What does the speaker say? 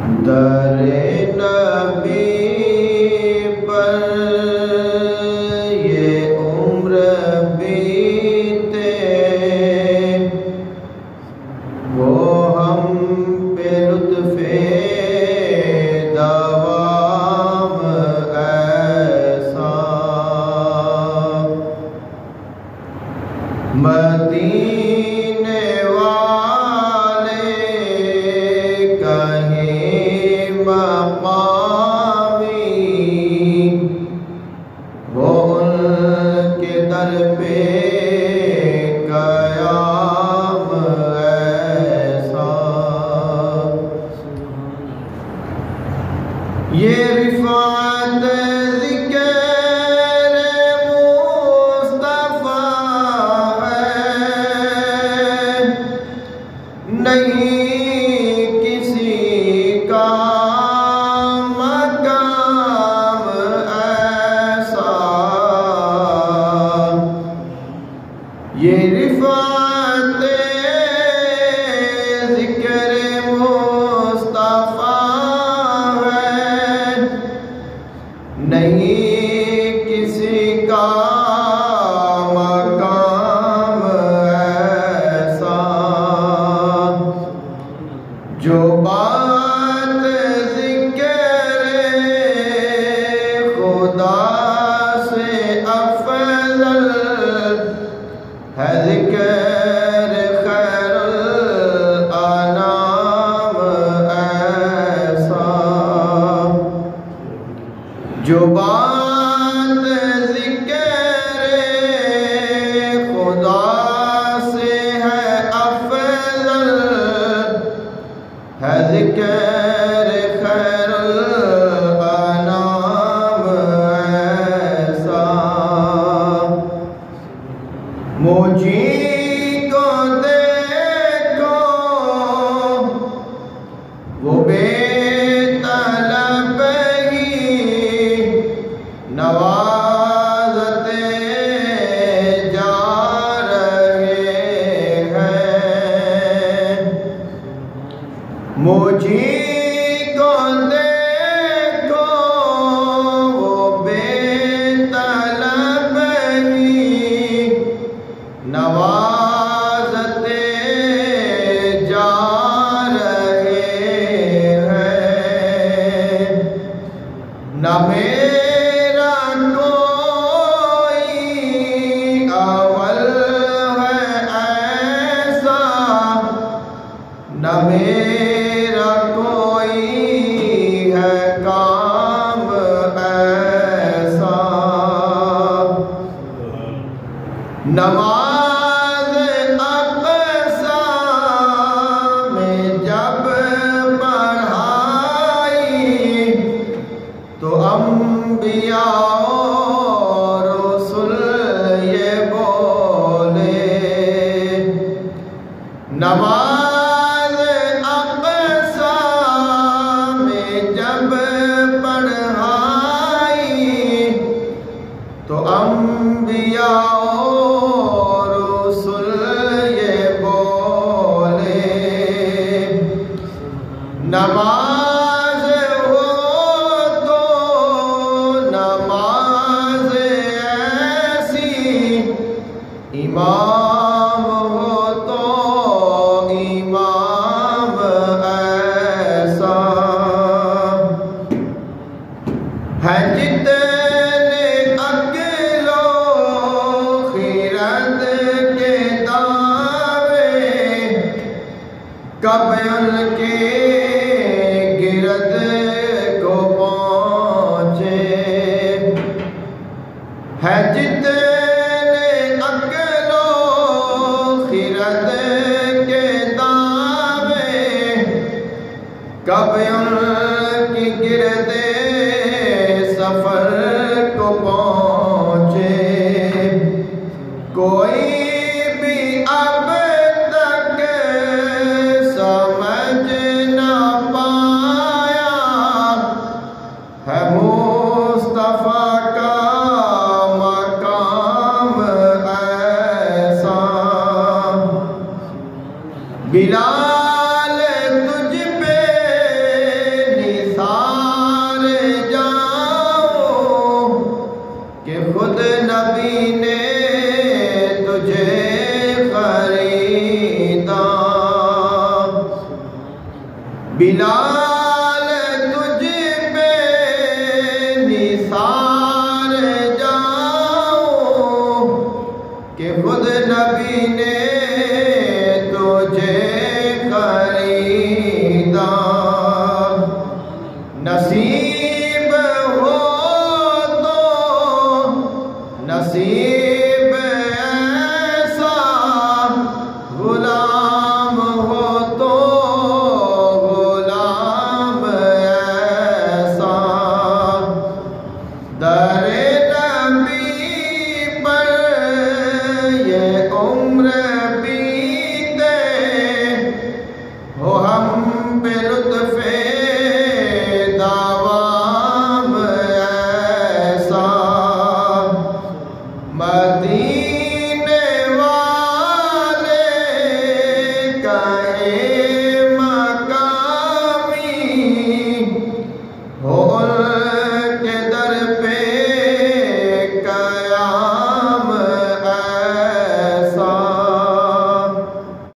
در نبی پر یہ عمر بیتے، وہ ہم پہ لطف دوام ایسا، مدینے والے کہیں مقامی، وہ ان کے در پہ قیام ایسا، یہ رفعت ذکر نہیں کسی کا مقام ایسا، یہ رفعت ذکر مصطفیٰ ہے، نہیں کسی کا مقام ایسا، جو بات ذکر خدا سے افضل ہے، ذکر خیر الانام ایسا، جو بات ذکر خدا سے ہے افضل ہے، ذکر خیر الانام ایسا، مجھے کو دیکھو وہ بے طلب ہی نوازتے جا رہے ہیں، مجھے کو دیکھو وہ بے طلب ہی نوازتے جا رہے ہیں، نہ میرا کوئی عمل ہے ایسا، نہ میرا کوئی ہے کام ایسا، نماز اقصی میں جب پڑھائی تو انبیاء اور رسل یہ بولے، نماز اقصی میں جب پڑھائی تو انبیاء اور رسل یہ بولے، نماز ہو تو نماز ایسی، امام ہو تو امام ایسا، ہے جتنے عقل و خیرت کے دعوے، کب ان کے گرد کو پہنچے، ہے جتنے عقل و خیرت کے دعوے، کب ان کی گرد سفر کو پہنچے، کوئی بھی اب تک سمجھ نہ پایا ہے مصطفیٰ کا مقام ایسا، بلال تجھ پہ بلال تجھ پہ نثار جاؤں کہ خود نبی نے تجھے خریدا، نصیب ہو تو نصیب ایسا، غلام ہو تو غلام ایسا، در نبی پر یہ عمر بیتے ہو ہم پہ لطف دوام ایسا، مدینے والے کا